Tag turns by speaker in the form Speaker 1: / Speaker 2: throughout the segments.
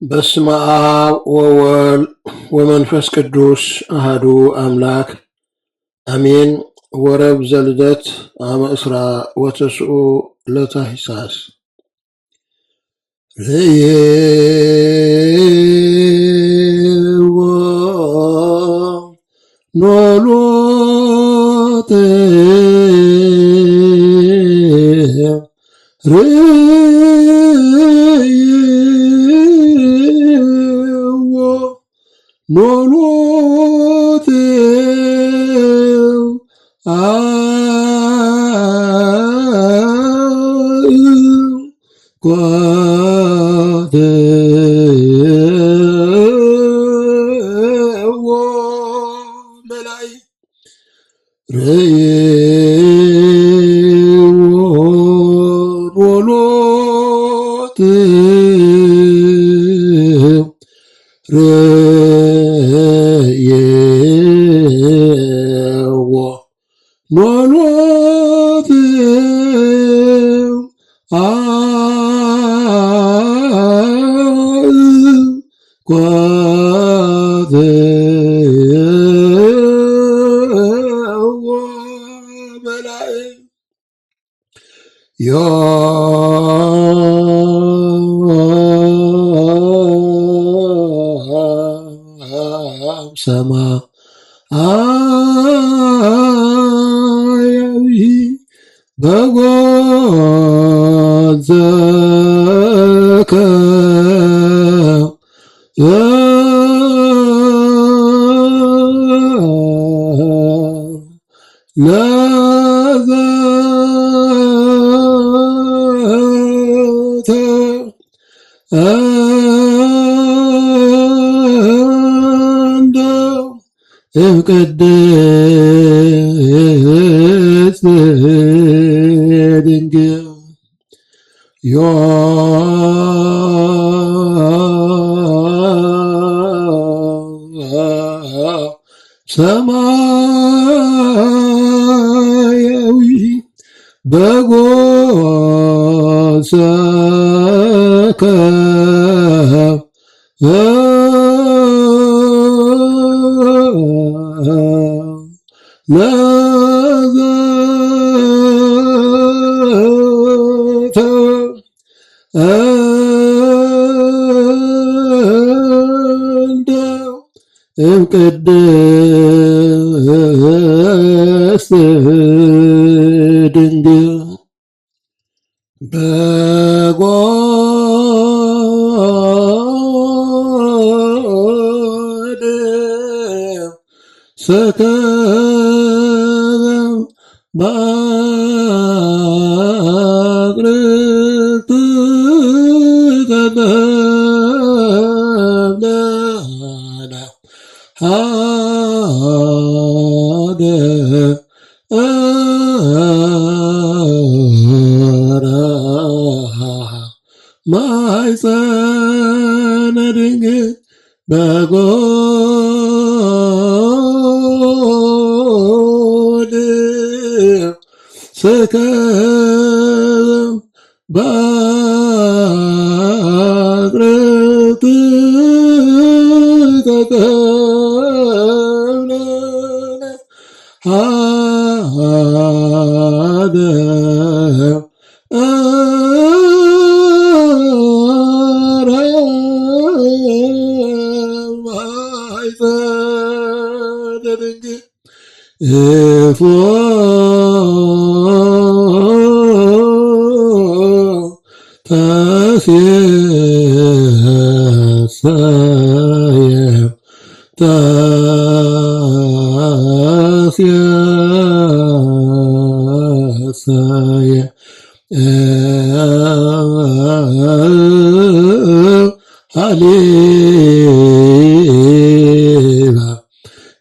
Speaker 1: በስመ አብ ወወልድ ወመንፈስ ቅዱስ አሐዱ አምላክ አሜን። ወረብ ዘልደት አመ እስራ ወተስዑ ለታኅሣሥ ርእይዎ ኖሎተ ኖሎቴው ጓደዎ በላይ ርእይዎ ኖሎቴው ርእይዎ ኖሎቴው ጓደዎ በላይ ሰማያዊ በጎዘከ ለዘተ እንደው እምቅድስት ድንግል ሰማያዊ በጎሰከ ለዘተ እንደው እምቅድስት ድንግል ሰከበ በአቅርክት ተቀብለነ ሀደ ማኅፀነ ድንግል በጎል ሰከበ በአቅርክት ተቀብለነ ሀደ ማኅፀነ ድንግል እፎ ተሴሰየ ተሴሰየ ሃሌባ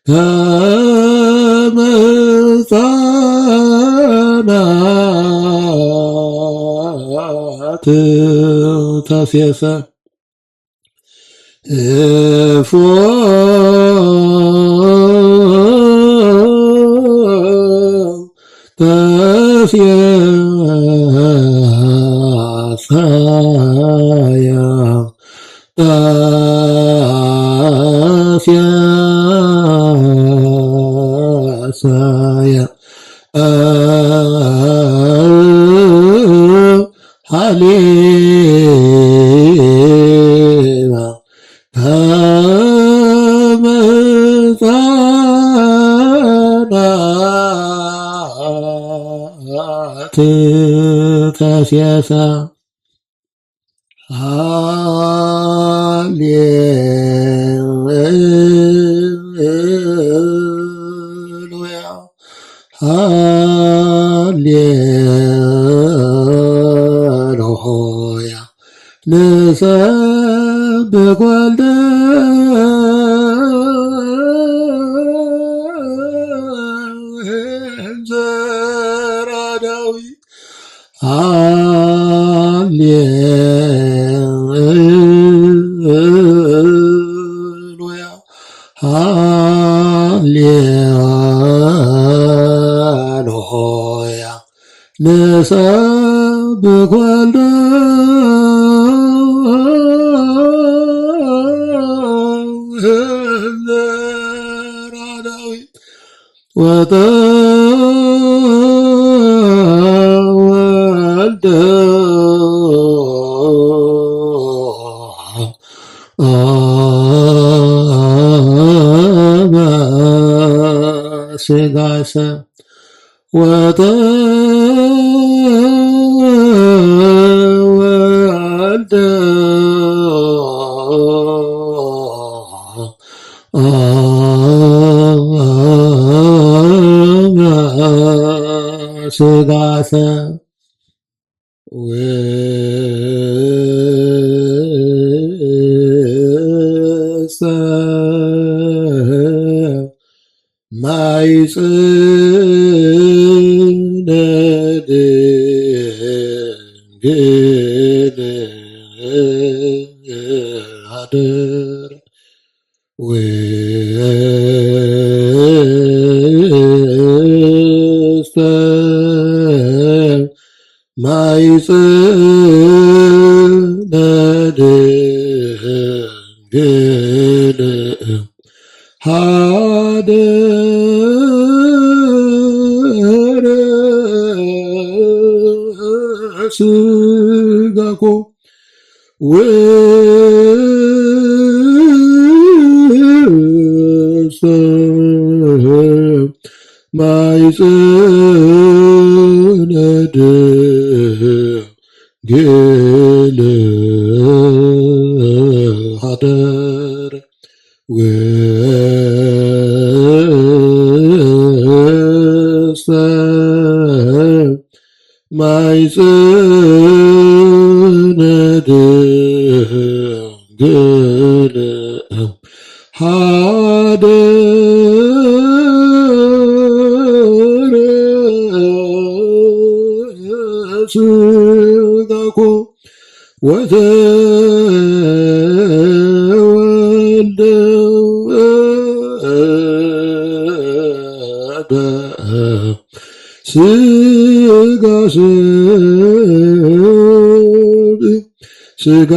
Speaker 1: ከመ ሕፃናት ተሴሰ እፎ ተሴሰየ ታስያሳያ ሃሌባ ከመፃናት ታስያሳ ሃሌሉያ ሃሌሉያ ንሰብክ ወልደ እንዘራ ዳዊት ሃሌሉያ ሃሌሉያ ንሰብክ ወልደ እንዘራ ዳዊት ወተወልደ ስጋሰ ወተወልደ ስጋሰ ውስተ ማይጽነ ድንግል አድር ውስተ ማይጽነ ድንግል ሀደረ ስጋኮ ውስተ ማይጽነ ድንግል ሀደረ ውስተ ማይጽነ ድንግል ሀደረ ስጋኮ ወተወልደ ስጋ ስጋ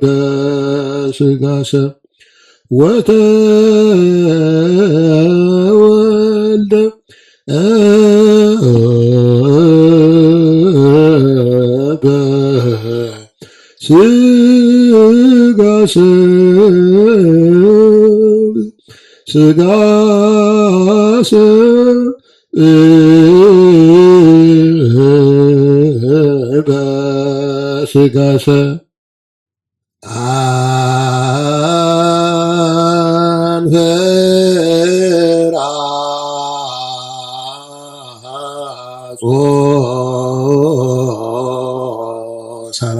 Speaker 1: በስጋ ወተወልደ ስጋ ስጋ በስጋ አንፈራ ሰባ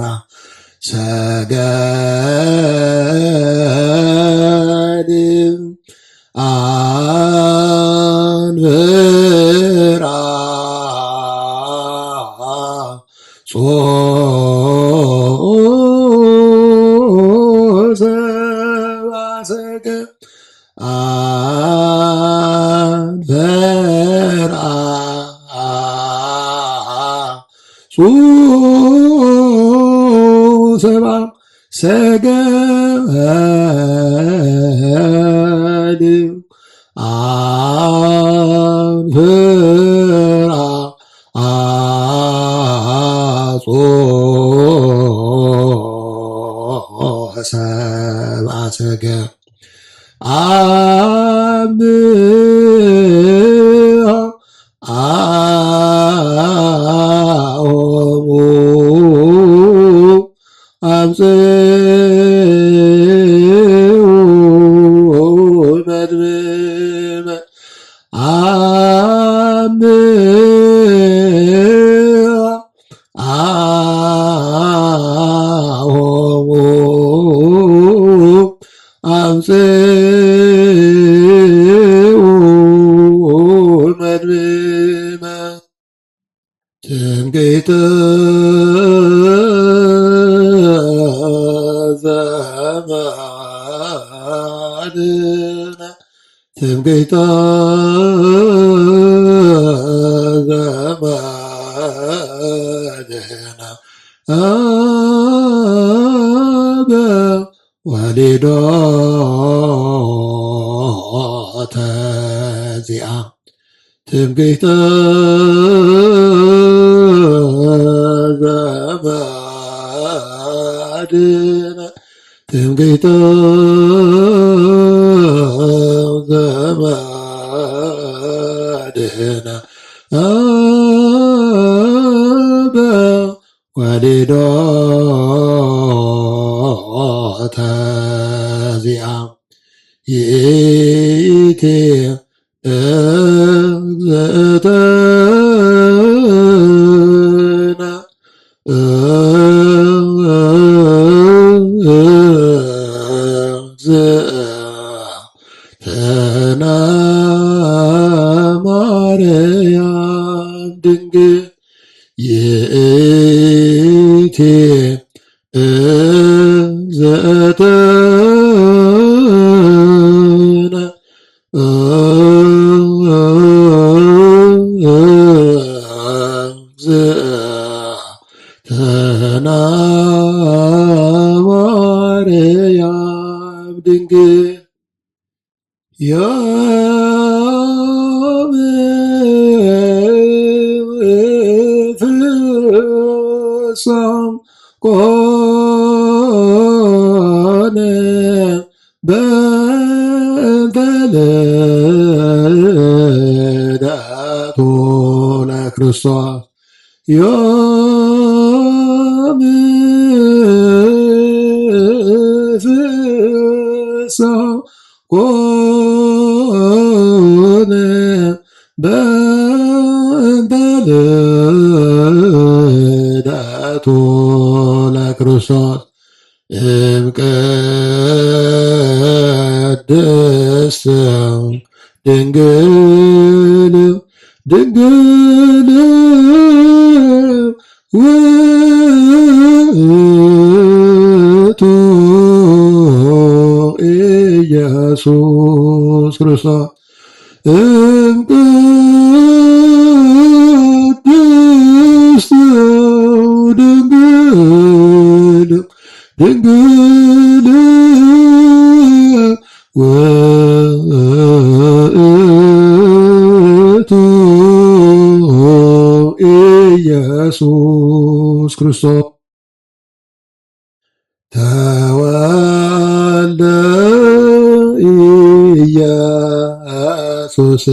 Speaker 1: ሰገድ አንፈራ ሰባ ሰገድ አንፈራ ሰብአ ሰገድ አንፍራ አጾ ሰብአ ሰገድ አምሃ አኦሙ አምጽኡ መድብመ አምሃ አኦሙ አምጽኡ መድብመ ትምክህተ ዘመድነ ትምክህተ ዘመድነ አበ ወሊዶተ ዚአ ትምክህተ ዘመድነ ትምክህተ ዘመድነ አበ ወሊዶተ ዚአ ይእቲ እግዝእትነ እግዝእትነ ማርያም ድንግል ይእቲ እግዝእትነ እግዝእትነ ማርያም ድንግል ፍጹም ኮነ በእንተ ልደቱ ለክርስቶስ ዮም ፍጹም ኮነ በእንተ ልደቱ ለክርስቶስ እምቅድስት ድንግል ድንግል ውእቱ ኢየሱስ ክርስቶስ እምቅድስት ድንግል ድንግል ውእቱ ኢየሱስ ክርስቶስ ተወልደ ኢየሱስ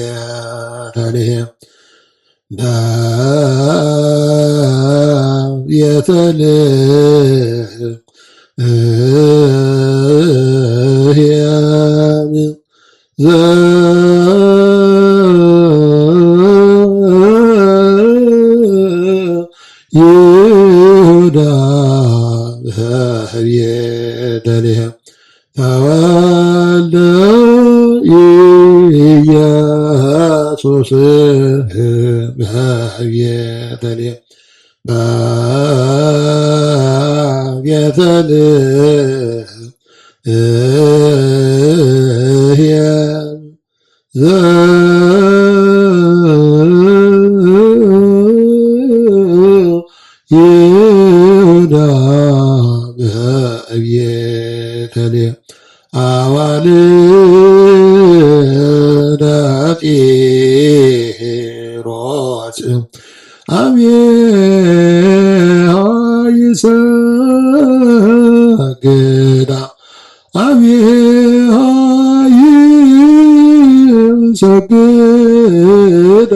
Speaker 1: በቤተልሔም በቤተልሔም ይሁዳ በቤተልሔም ተወልደ ኢየሱስ በቤተልሔም በቤተልሔም ይሁዳ በቤተልሔም አዋልደ ጢሮስ አብየሃ ይሰግዳ አብየሃ ይሰግዳ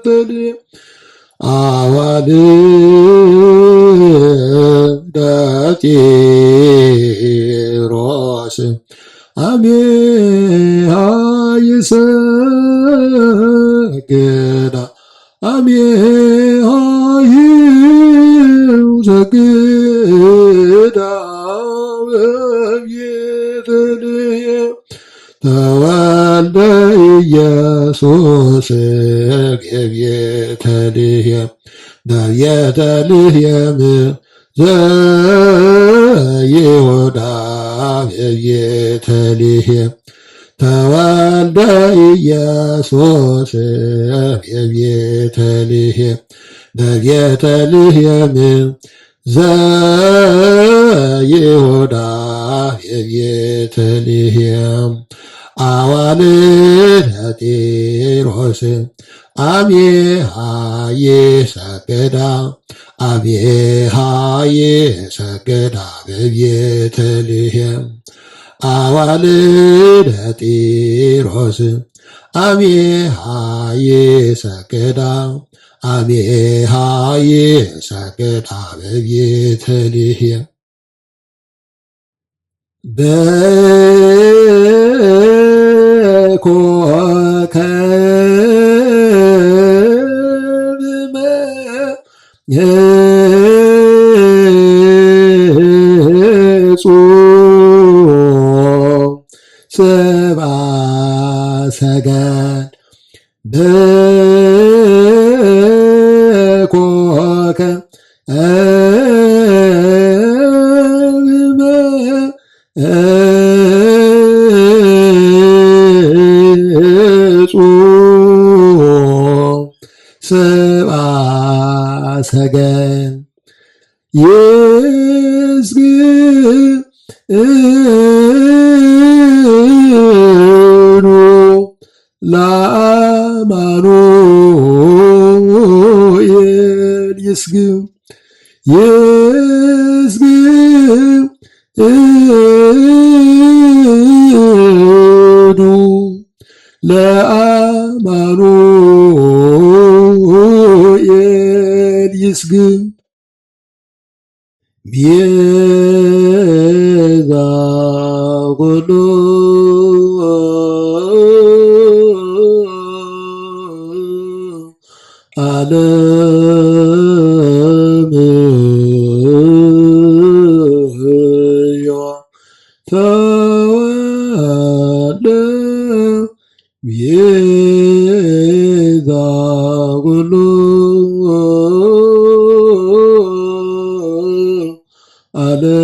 Speaker 1: በቤተልሔም አዋልደ ጢሮስ አብየሃ ይሰግዳ አብየሃ ይሰግዳ በቤተልሔም ተወልደ ኢየሱስ በቤተልሔም በቤተልሔም ዘይሁዳ በቤተልሔም ተወልደ ኢየሱስ በቤተልሔም በቤተልሔም ዘይሁዳ በቤተልሔም አዋልደ ጢሮስ አብየሃ ይሰግዳ አብየሃ ይሰግዳ በቤተልሔም አዋልደ ጢሮስ አብየሃ ይሰግዳ አብየሃ ይሰግዳ በቤተልሔም በኮከብ መጹም ሰብአ ሰገል በኮከብ መጹም ሰብአ ሰገል ይስግዱ ለአማኑኤል ይስግዱ ለአማኑኤል ይስግዱ ቤዛ ኩሉ ዓለም ተወልደ ቤዛ ኩሉ ዓለም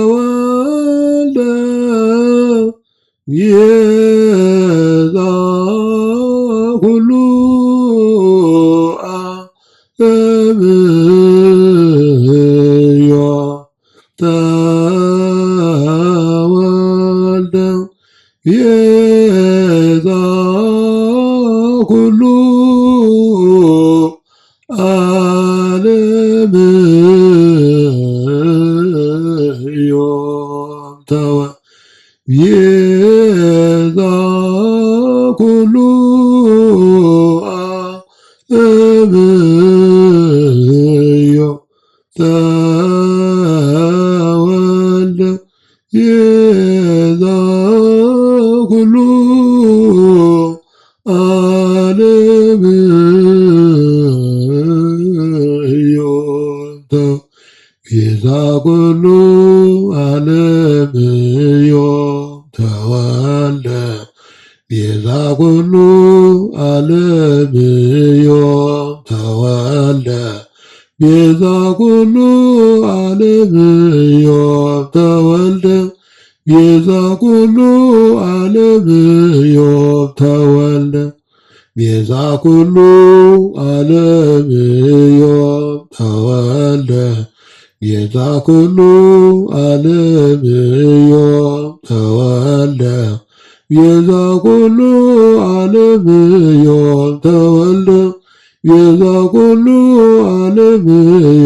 Speaker 1: ተወልደ ቤዛ ኩሉ ዓለም ተወልደ ቤዛ ኩሉ ዓለም ቤዛ ኩሉ ዓለም ተወልደ ቤዛ ኩሉ ዓለም ቤዛ ኩሉ ዓለም ተወልደ ቤዛ ኩሉ ዓለም ተወልደ ቤዛ ኩሉ ዓለም ተወልደ ቤዛ ኩሉ ዓለም ዮም ተወልደ ቤዛ ኩሉ ዓለም ዮም ተወልደ ቤዛ ኩሉ ዓለም ዮም ተወልደ ቤዛ ኩሉ ዓለም ዮም ተወልደ ቤዛ ኩሉ ዓለም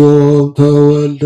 Speaker 1: ዮም ተወልደ